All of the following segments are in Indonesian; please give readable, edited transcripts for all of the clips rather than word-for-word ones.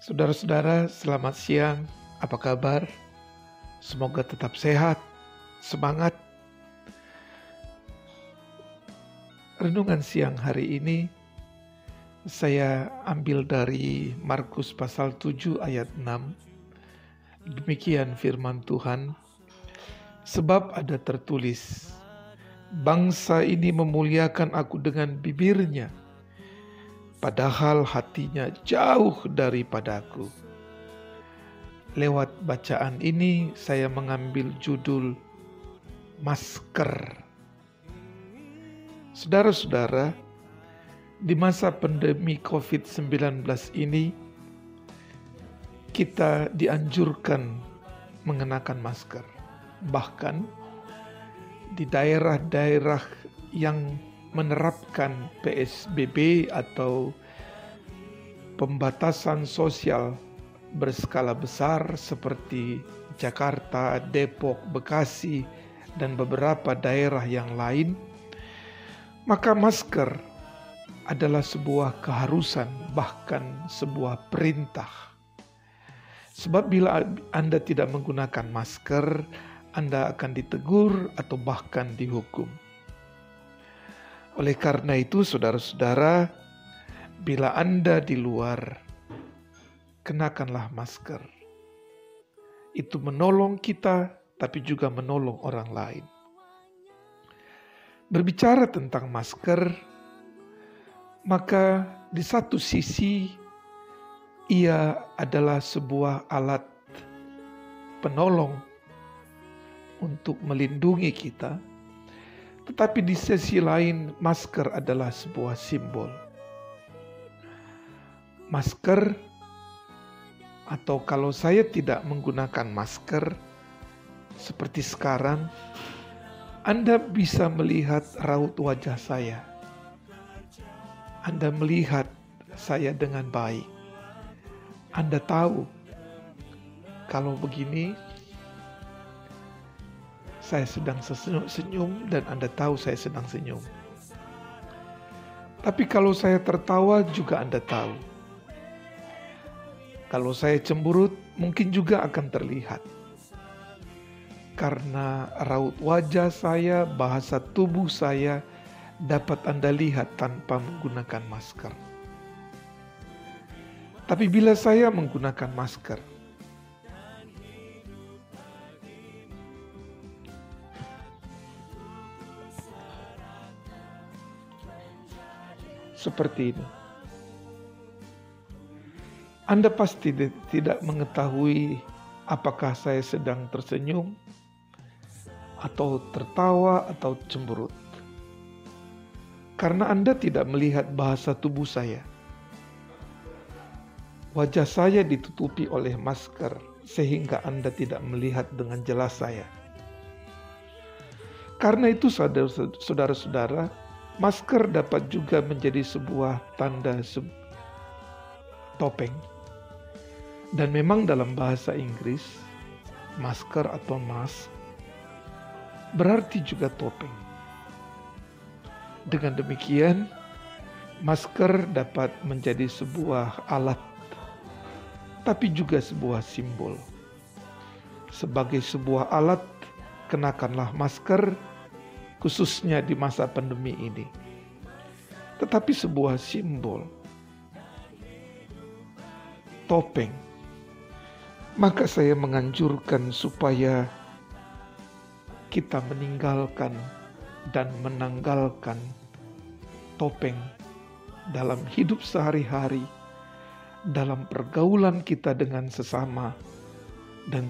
Saudara-saudara, selamat siang. Apa kabar? Semoga tetap sehat, semangat. Renungan siang hari ini saya ambil dari Markus pasal 7 ayat 6. Demikian firman Tuhan. Sebab ada tertulis, bangsa ini memuliakan aku dengan bibirnya, padahal hatinya jauh daripadaku. Lewat bacaan ini saya mengambil judul masker. Saudara-saudara, di masa pandemi COVID-19 ini kita dianjurkan mengenakan masker. Bahkan di daerah-daerah yang menerapkan PSBB atau pembatasan sosial berskala besar seperti Jakarta, Depok, Bekasi, dan beberapa daerah yang lain, maka masker adalah sebuah keharusan, bahkan sebuah perintah. Sebab bila Anda tidak menggunakan masker, Anda akan ditegur atau bahkan dihukum. Oleh karena itu, saudara-saudara, bila Anda di luar, kenakanlah masker. Itu menolong kita, tapi juga menolong orang lain. Berbicara tentang masker, maka di satu sisi ia adalah sebuah alat penolong untuk melindungi kita, tetapi di sisi lain masker adalah sebuah simbol. Masker, atau kalau saya tidak menggunakan masker seperti sekarang, Anda bisa melihat raut wajah saya. Anda melihat saya dengan baik. Anda tahu kalau begini saya sedang senyum dan Anda tahu saya sedang senyum. Tapi kalau saya tertawa juga Anda tahu. Kalau saya cemberut mungkin juga akan terlihat. Karena raut wajah saya, bahasa tubuh saya dapat Anda lihat tanpa menggunakan masker. Tapi bila saya menggunakan masker, seperti ini, Anda pasti tidak mengetahui apakah saya sedang tersenyum, atau tertawa, atau cemberut. Karena Anda tidak melihat bahasa tubuh saya. Wajah saya ditutupi oleh masker, sehingga Anda tidak melihat dengan jelas saya. Karena itu saudara-saudara, masker dapat juga menjadi sebuah tanda topeng. Dan memang dalam bahasa Inggris, masker atau mask berarti juga topeng. Dengan demikian, masker dapat menjadi sebuah alat, tapi juga sebuah simbol. Sebagai sebuah alat, kenakanlah masker, khususnya di masa pandemi ini. Tetapi sebuah simbol, topeng. Maka saya menganjurkan supaya kita meninggalkan dan menanggalkan topeng dalam hidup sehari-hari, dalam pergaulan kita dengan sesama, dan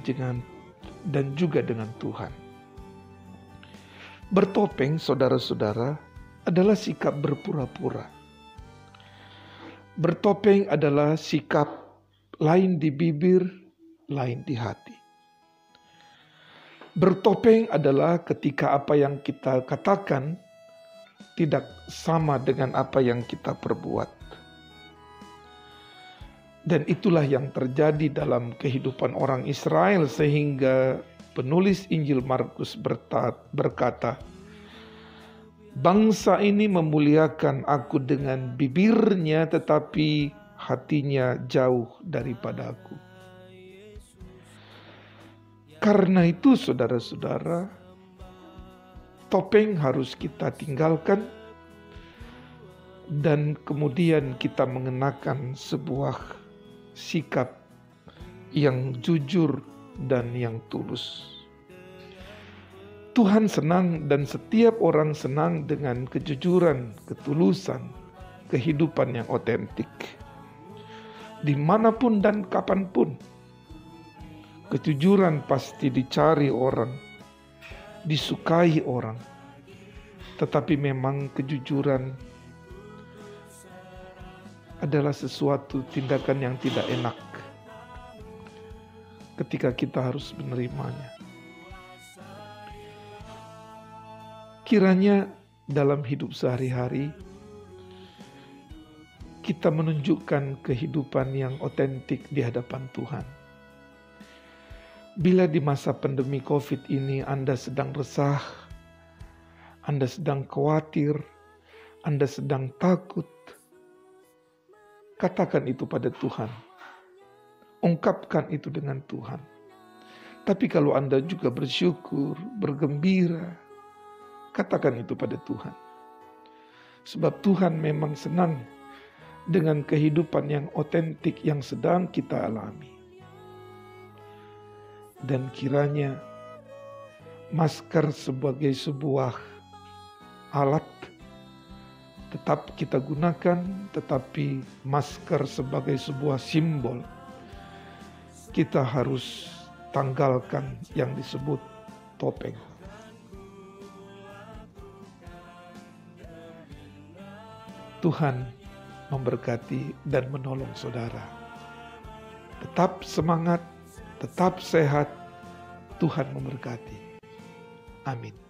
juga dengan Tuhan. Bertopeng, saudara-saudara, adalah sikap berpura-pura. Bertopeng adalah sikap lain di bibir, lain di hati. Bertopeng adalah ketika apa yang kita katakan tidak sama dengan apa yang kita perbuat. Dan itulah yang terjadi dalam kehidupan orang Israel, sehingga penulis Injil Markus berkata, bangsa ini memuliakan aku dengan bibirnya, tetapi hatinya jauh daripada aku. Karena itu saudara-saudara, topeng harus kita tinggalkan dan kemudian kita mengenakan sebuah sikap yang jujur dan yang tulus. Tuhan senang dan setiap orang senang dengan kejujuran, ketulusan, kehidupan yang otentik. Dimanapun dan kapanpun, kejujuran pasti dicari orang, disukai orang. Tetapi memang kejujuran adalah sesuatu tindakan yang tidak enak ketika kita harus menerimanya. Kiranya dalam hidup sehari-hari kita menunjukkan kehidupan yang otentik di hadapan Tuhan. Bila di masa pandemi COVID ini Anda sedang resah, Anda sedang khawatir, Anda sedang takut, katakan itu pada Tuhan. Ungkapkan itu dengan Tuhan. Tapi kalau Anda juga bersyukur, bergembira, katakan itu pada Tuhan. Sebab Tuhan memang senang dengan kehidupan yang otentik yang sedang kita alami. Dan kiranya masker sebagai sebuah alat tetap kita gunakan, tetapi masker sebagai sebuah simbol kita harus tanggalkan yang disebut topeng. Tuhan memberkati dan menolong saudara. Tetap semangat, tetap sehat, Tuhan memberkati. Amin.